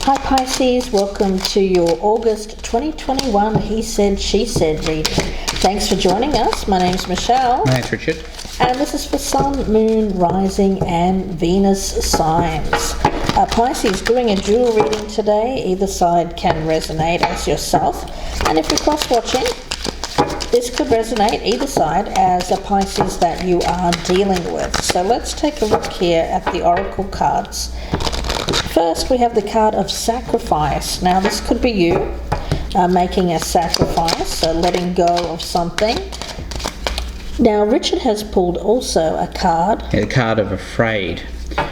Hi Pisces, welcome to your August 2021 He Said, She Said reading. Thanks for joining us. My name's Michelle. My name's Richard. And this is for Sun, Moon, Rising and Venus signs. Pisces, doing a dual reading today. Either side can resonate as yourself. And if you're cross-watching, this could resonate either side as a Pisces that you are dealing with. So let's take a look here at the Oracle cards. First, we have the card of sacrifice. Now, this could be you making a sacrifice, so letting go of something. Now, Richard has pulled also a card. A card of afraid.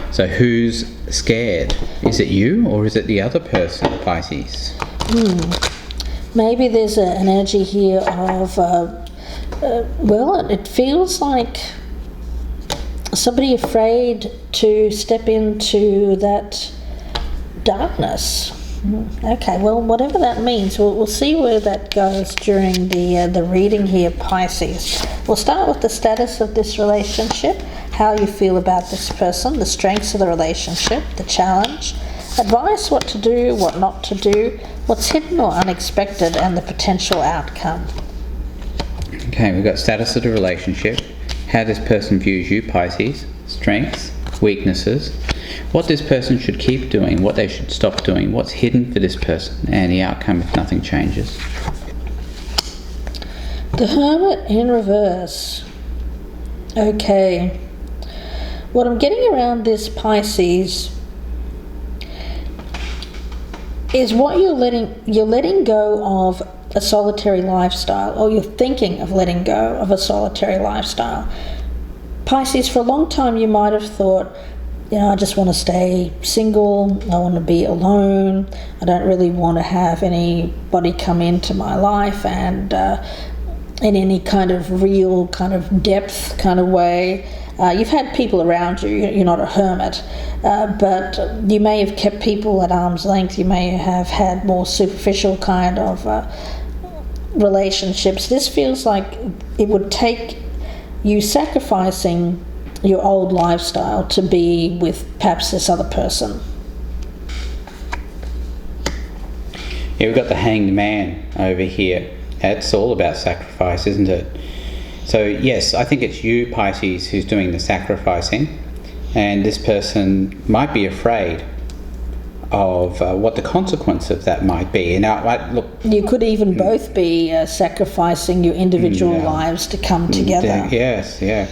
So who's scared? Is it you or is it the other person, Pisces? Maybe there's an energy here of, well, it feels like somebody afraid to step into that darkness. Okay, well, whatever that means, we'll see where that goes during the reading here, Pisces. We'll start with the status of this relationship, how you feel about this person, the strengths of the relationship, the challenge, advice, what to do, what not to do, what's hidden or unexpected, and the potential outcome. Okay, we've got status of the relationship, how this person views you, Pisces, strengths, weaknesses, what this person should keep doing, what they should stop doing, what's hidden for this person, and the outcome if nothing changes. The Hermit in reverse. Okay. What I'm getting around this, Pisces, is what you're letting go of a solitary lifestyle, or you're thinking of letting go of a solitary lifestyle. Pisces, for a long time you might have thought, I just want to stay single, I want to be alone, I don't really want to have anybody come into my life and in any kind of real kind of depth kind of way. You've had people around you, you're not a hermit, but you may have kept people at arm's length, you may have had more superficial kind of relationships. This feels like it would take you sacrificing your old lifestyle to be with perhaps this other person. Yeah, we've got the Hanged Man over here. It's all about sacrifice, isn't it? So yes, I think it's you, Pisces, who's doing the sacrificing, and this person might be afraid of what the consequence of that might be. Now, look, you could even both be sacrificing your individual lives to come together. Yes, yeah.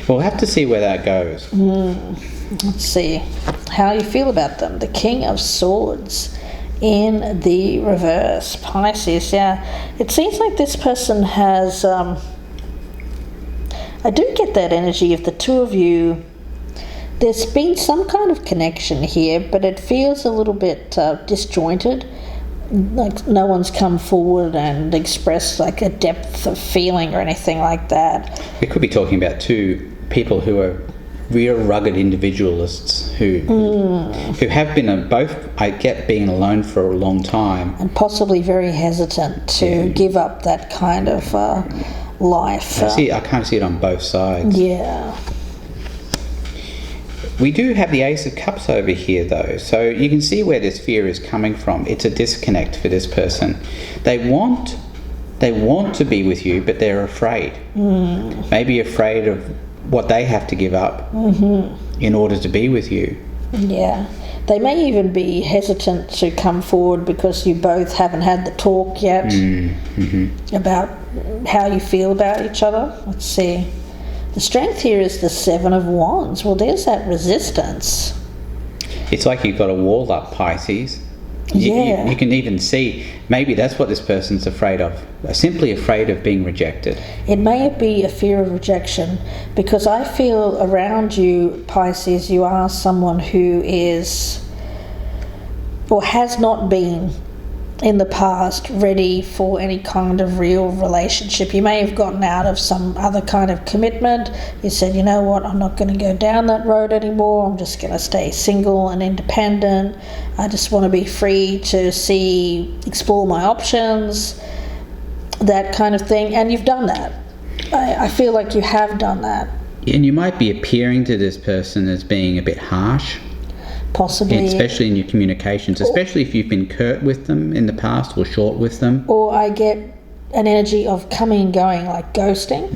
We'll have to see where that goes. Let's see how you feel about them. The King of Swords in the reverse, Pisces. Yeah, it seems like this person has. I do get that energy of the two of you. There's been some kind of connection here, but it feels a little bit disjointed. Like no one's come forward and expressed like a depth of feeling or anything like that. We could be talking about two people who are real rugged individualists who have been both, I get, being alone for a long time. And possibly very hesitant to give up that kind of life. I can't see it on both sides. Yeah. We do have the Ace of Cups over here though, so you can see where this fear is coming from. It's a disconnect for this person. They want to be with you, but they're afraid. Maybe afraid of what they have to give up in order to be with you. Yeah. They may even be hesitant to come forward because you both haven't had the talk yet about how you feel about each other. Let's see. The strength here is the Seven of Wands. Well, there's that resistance. It's like you've got a wall up, Pisces. You can even see, maybe that's what this person's afraid of. Simply afraid of being rejected. It may be a fear of rejection, because I feel around you, Pisces, you are someone who is, or has not been, in the past ready for any kind of real relationship. You may have gotten out of some other kind of commitment. You said, you know what, I'm not going to go down that road anymore. I'm just going to stay single and independent. I just want to be free to explore my options, that kind of thing. And you've done that. I feel like you have done that. And you might be appearing to this person as being a bit harsh. possibly. Especially in your communications, especially if you've been curt with them in the past or short with them. Or I get an energy of coming and going, like ghosting,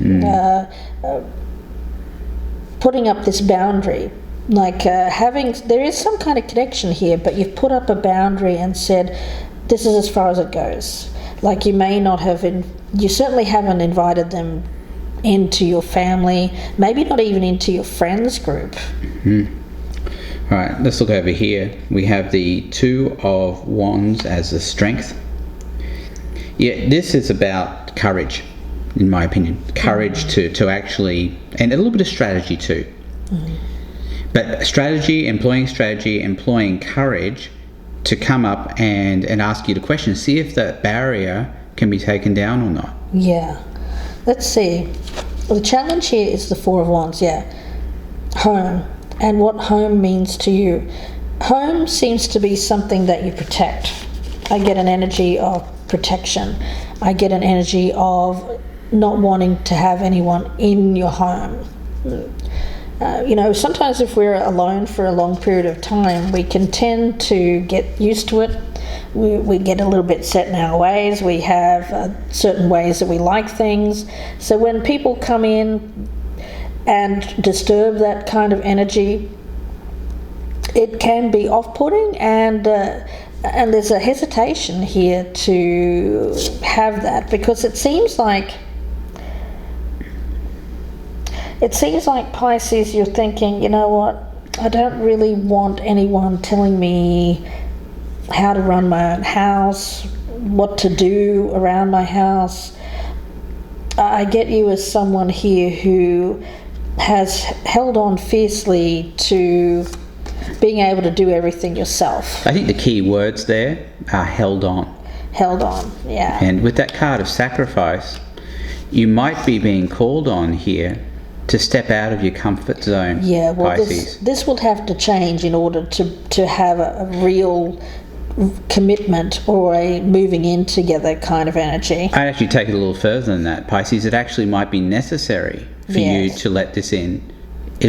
putting up this boundary, like there is some kind of connection here, but you've put up a boundary and said, this is as far as it goes. Like you may not have, you certainly haven't invited them into your family, maybe not even into your friends group. All right, let's look over here. We have the Two of Wands as the strength. Yeah, this is about courage, in my opinion. Courage to actually, and a little bit of strategy too. But employing courage to come up and ask you the question, see if that barrier can be taken down or not. Yeah. Let's see. The challenge here is the Four of Wands, home, and what home means to you. Home seems to be something that you protect. I get an energy of protection. I get an energy of not wanting to have anyone in your home. Sometimes if we're alone for a long period of time, we can tend to get used to it. We get a little bit set in our ways. We have certain ways that we like things. So when people come in and disturb that kind of energy, it can be off-putting, and there's a hesitation here to have that, because it seems like Pisces, you're thinking, you know what, I don't really want anyone telling me how to run my own house, what to do around my house. I get you as someone here who has held on fiercely to being able to do everything yourself. I think the key words there are held on. Held on, yeah. And with that card of sacrifice, you might be being called on here to step out of your comfort zone. Yeah, well, Pisces. this will have to change in order to have a real commitment or a moving in together kind of energy. I'd actually take it a little further than that, Pisces. It actually might be necessary for you to let this in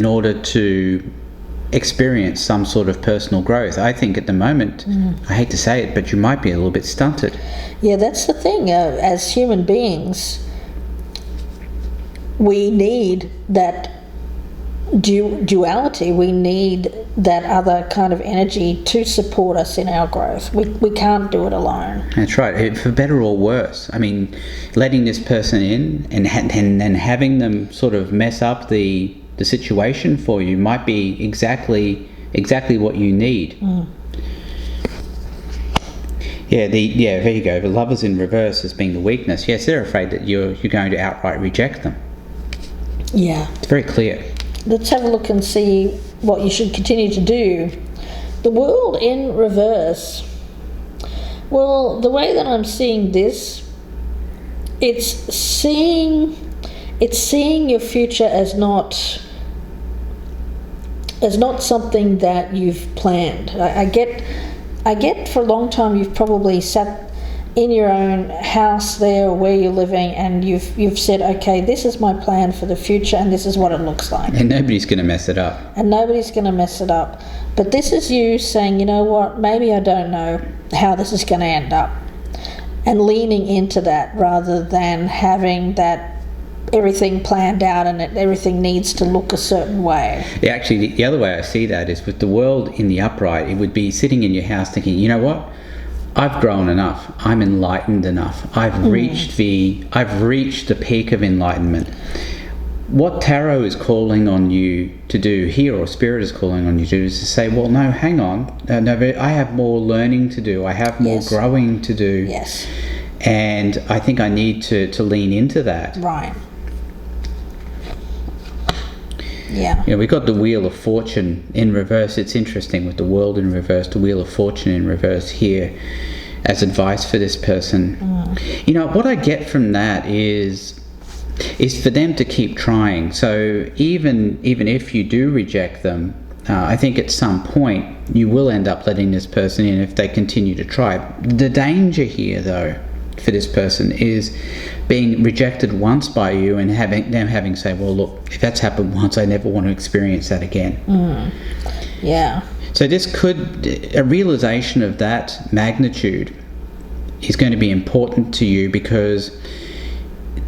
order to experience some sort of personal growth. I think at the moment, I hate to say it, but you might be a little bit stunted. Yeah, that's the thing. As human beings, we need that duality. We need that other kind of energy to support us in our growth. We can't do it alone. That's right. For better or worse. I mean, letting this person in and having them sort of mess up the situation for you might be exactly what you need. Yeah, there you go. The Lovers in reverse as being the weakness. Yes, they're afraid that you're going to outright reject them. Yeah. It's very clear. Let's have a look and see what you should continue to do. The World in reverse. Well, the way that I'm seeing this, it's seeing your future as not something that you've planned. I get for a long time you've probably sat in your own house there where you're living, and you've said, okay, this is my plan for the future and this is what it looks like. And nobody's going to mess it up. But this is you saying, you know what, maybe I don't know how this is going to end up, and leaning into that rather than having that everything planned out and everything needs to look a certain way. Yeah, actually, the other way I see that is with the World in the upright, it would be sitting in your house thinking, you know what, I've grown enough. I'm enlightened enough. I've reached the peak of enlightenment. What tarot is calling on you to do here, or Spirit is calling on you to do, is to say, well, no, hang on. No, I have more learning to do. I have more growing to do. Yes. And I think I need to lean into that. Right. Yeah. We got the Wheel of Fortune in reverse. It's interesting with the World in reverse, the Wheel of Fortune in reverse here as advice for this person. What I get from that is for them to keep trying. So even if you do reject them, I think at some point you will end up letting this person in if they continue to try. The danger here, though, for this person is being rejected once by you and having say, well, look, if that's happened once, I never want to experience that again. Yeah. So a realization of that magnitude is going to be important to you, because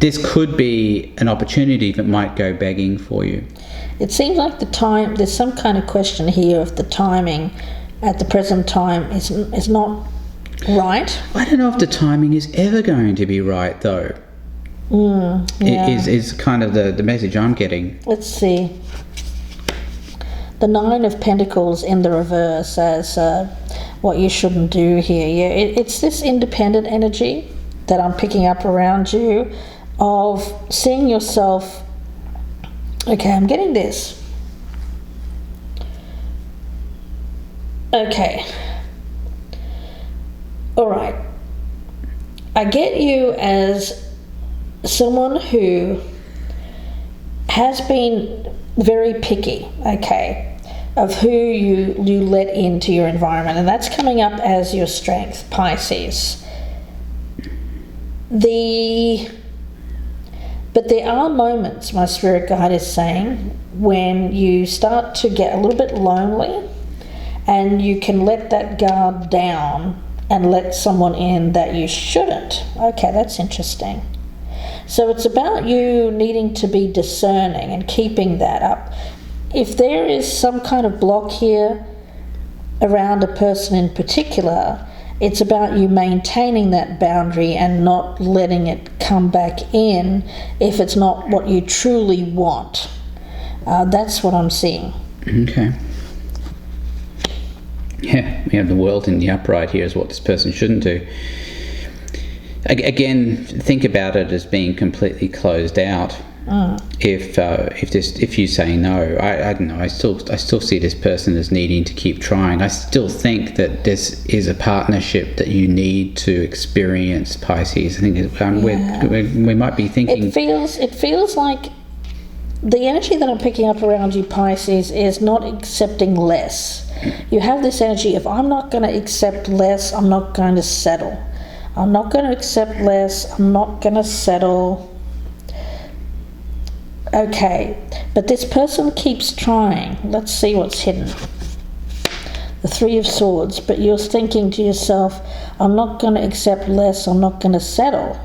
this could be an opportunity that might go begging for you. It seems like there's some kind of question here of the timing at the present time is not right. I don't know if the timing is ever going to be right, though. Yeah. Is kind of the message I'm getting. Let's see. The Nine of Pentacles in the reverse as what you shouldn't do here. Yeah, it's this independent energy that I'm picking up around you of seeing yourself. Okay, I'm getting this. Okay. All right. I get you as someone who has been very picky, okay, of who you let into your environment, and that's coming up as your strength, Pisces. But there are moments, my spirit guide is saying, when you start to get a little bit lonely and you can let that guard down and let someone in that you shouldn't. Okay, that's interesting. So it's about you needing to be discerning and keeping that up. If there is some kind of block here around a person in particular, it's about you maintaining that boundary and not letting it come back in if it's not what you truly want. That's what I'm seeing. Okay. Yeah, we have the World in the upright here is what this person shouldn't do. Again, think about it as being completely closed out. If you say no, I don't know. I still see this person as needing to keep trying. I still think that this is a partnership that you need to experience, Pisces. I think we might be thinking. It feels like the energy that I'm picking up around you, Pisces, is not accepting less. You have this energy of, I'm not going to accept less. I'm not going to settle. I'm not going to accept less. I'm not going to settle. Okay, but this person keeps trying. Let's see what's hidden. The Three of Swords, but you're thinking to yourself, I'm not going to accept less, I'm not going to settle.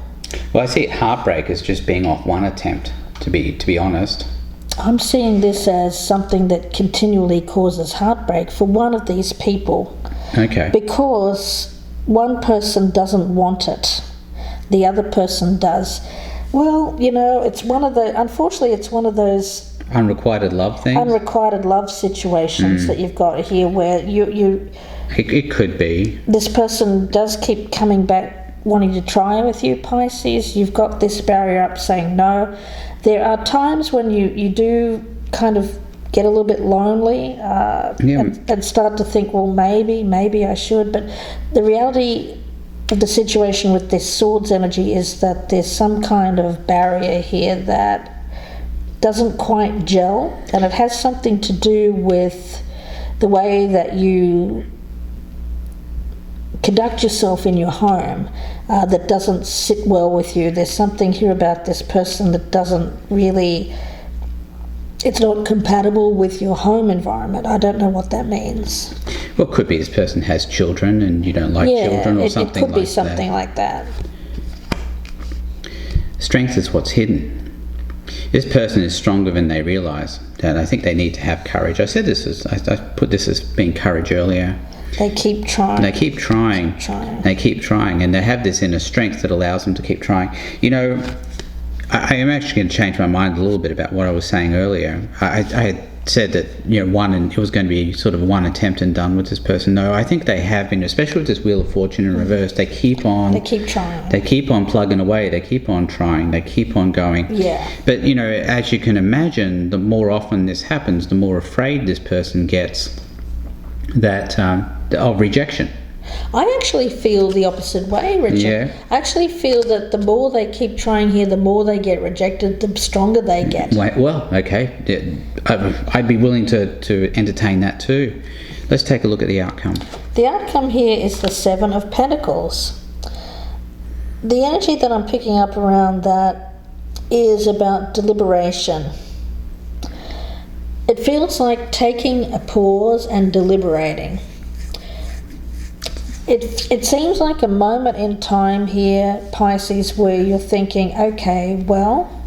Well, I see heartbreak as just being off one attempt, to be honest. I'm seeing this as something that continually causes heartbreak for one of these people. Okay. Because one person doesn't want it, the other person does. Well, unfortunately it's one of those unrequited love things. Unrequited love situations that you've got here where It could be. This person does keep coming back wanting to try with you, Pisces. You've got this barrier up saying no. There are times when you do kind of get a little bit lonely and start to think, well, maybe I should. But the reality of the situation with this Swords energy is that there's some kind of barrier here that doesn't quite gel, and it has something to do with the way that you conduct yourself in your home that doesn't sit well with you. There's something here about this person that doesn't really, it's not compatible with your home environment. I don't know what that means. Well, it could be this person has children and you don't like children, or something like that. It could be something like that. Strength is what's hidden. This person is stronger than they realise, and I think they need to have courage. I put this as being courage earlier. They keep trying. They keep trying. They keep trying, and they have this inner strength that allows them to keep trying. I am actually going to change my mind a little bit about what I was saying earlier. I had said that it was going to be sort of one attempt and done with this person. No, I think they have been, especially with this Wheel of Fortune in reverse. They keep on. They keep trying. They keep on plugging away. They keep on trying. They keep on going. Yeah. But as you can imagine, the more often this happens, the more afraid this person gets of rejection. I actually feel the opposite way, Richard. Yeah. I actually feel that the more they keep trying here, the more they get rejected, the stronger they get. Well, okay. I'd be willing to entertain that too. Let's take a look at the outcome. The outcome here is the Seven of Pentacles. The energy that I'm picking up around that is about deliberation. It feels like taking a pause and deliberating. It seems like a moment in time here, Pisces, where you're thinking, okay, well,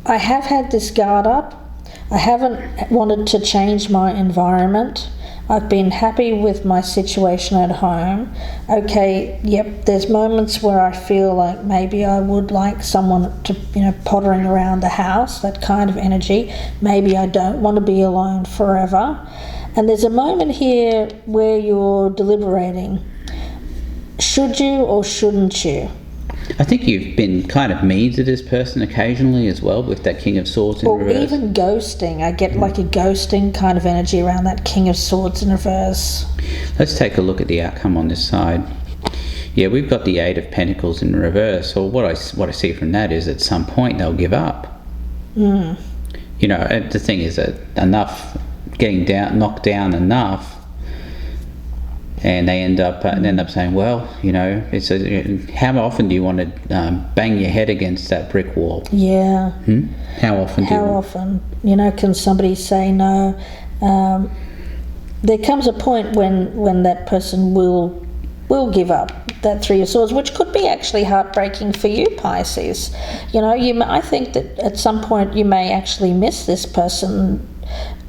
I have had this guard up. I haven't wanted to change my environment. I've been happy with my situation at home. Okay, yep, there's moments where I feel like maybe I would like someone to, pottering around the house, that kind of energy. Maybe I don't want to be alone forever. And there's a moment here where you're deliberating. Should you or shouldn't you? I think you've been kind of mean to this person occasionally as well with that King of Swords in reverse. Or even ghosting. I get like a ghosting kind of energy around that King of Swords in reverse. Let's take a look at the outcome on this side. Yeah, we've got the Eight of Pentacles in reverse. So what I see from that is at some point they'll give up. The thing is that enough, getting knocked down enough, and they end up saying, well, how often do you want to bang your head against that brick wall? Yeah. How often? Can somebody say no? There comes a point when that person will give up that Three of Swords, which could be actually heartbreaking for you, Pisces. I think that at some point you may actually miss this person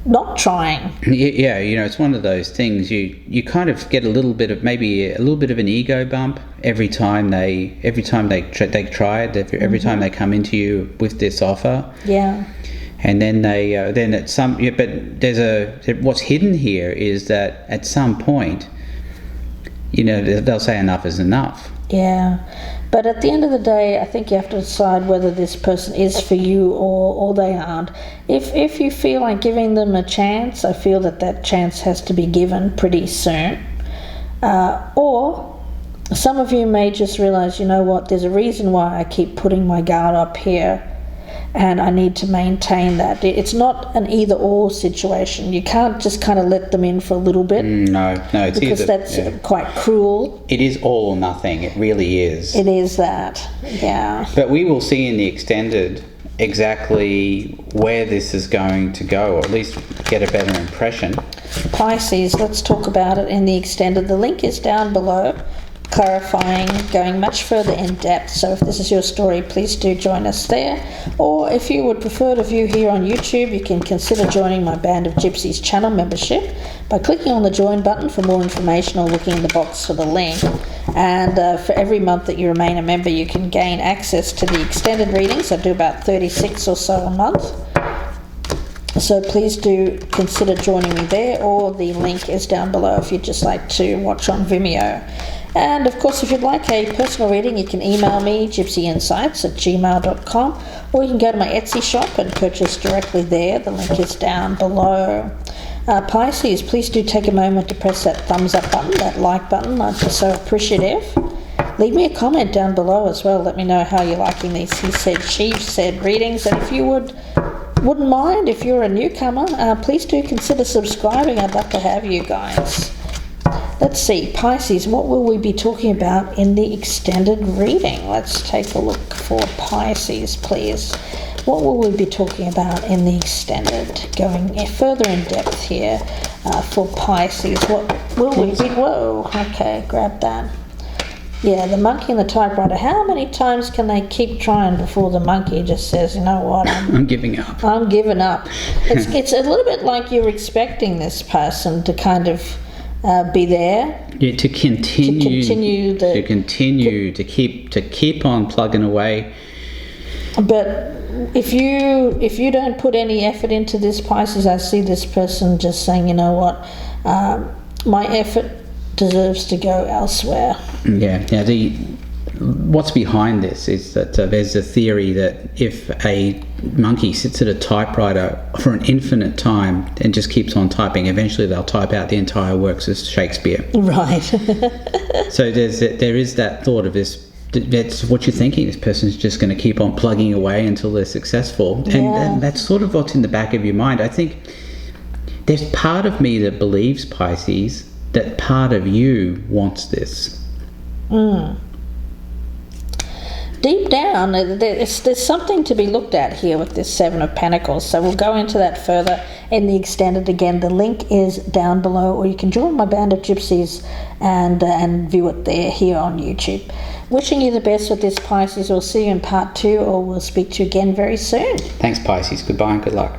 not trying. Yeah, it's one of those things. You kind of get a little bit of an ego bump every time they try it. Every time they come into you with this offer. Yeah. And then what's hidden here is that at some point, they'll say enough is enough. Yeah. But at the end of the day, I think you have to decide whether this person is for you or they aren't. If you feel like giving them a chance, I feel that chance has to be given pretty soon. Or some of you may just realize, there's a reason why I keep putting my guard up here, and I need to maintain that. It's not an either-or situation. You can't just kind of let them in for a little bit. No, it's because that's quite cruel. It is all or nothing. It really is. It is that, yeah. But we will see in the extended exactly where this is going to go, or at least get a better impression. Pisces, let's talk about it in the extended. The link is down below, clarifying, going much further in depth. So if this is your story, please do join us there. Or if you would prefer to view here on YouTube, you can consider joining my Band of Gypsies channel membership by clicking on the join button for more information or looking in the box for the link. And for every month that you remain a member, you can gain access to the extended readings. I do about 36 or so a month. So please do consider joining me there, or the link is down below if you'd just like to watch on Vimeo. And of course, if you'd like a personal reading, you can email me, gypsyinsights@gmail.com, or you can go to my Etsy shop and purchase directly there. The link is down below. Pisces, please do take a moment to press that thumbs up button, that like button. I'd be so appreciative. Leave me a comment down below as well. Let me know how you're liking these he said, she said readings. And if you wouldn't mind, if you're a newcomer, please do consider subscribing. I'd love to have you guys. Let's see, Pisces, what will we be talking about in the extended reading? Let's take a look for Pisces, please. What will we be talking about in the extended? Going further in depth here for Pisces. What will we be... Whoa, okay, grab that. Yeah, the monkey and the typewriter. How many times can they keep trying before the monkey just says, you know what, I'm giving up. I'm giving up. It's a little bit like you're expecting this person to kind of be there. Yeah, to keep on plugging away. But if you don't put any effort into this, Pisces, I see this person just saying, you know what, my effort deserves to go elsewhere. Yeah. Now, what's behind this is that there's a theory that if a monkey sits at a typewriter for an infinite time and just keeps on typing, eventually they'll type out the entire works of Shakespeare. Right. So there is that thought of this. That's what you're thinking. This person's just going to keep on plugging away until they're successful, and that's sort of what's in the back of your mind. I think there's part of me that believes, Pisces, that part of you wants this. deep down, there's something to be looked at here with this Seven of Pentacles. So we'll go into that further in the extended. Again, the link is down below, or you can join my band of gypsies and view it there here on YouTube. Wishing you the best with this, Pisces. We'll see you in part 2, or we'll speak to you again very soon. Thanks, Pisces. Goodbye and good luck.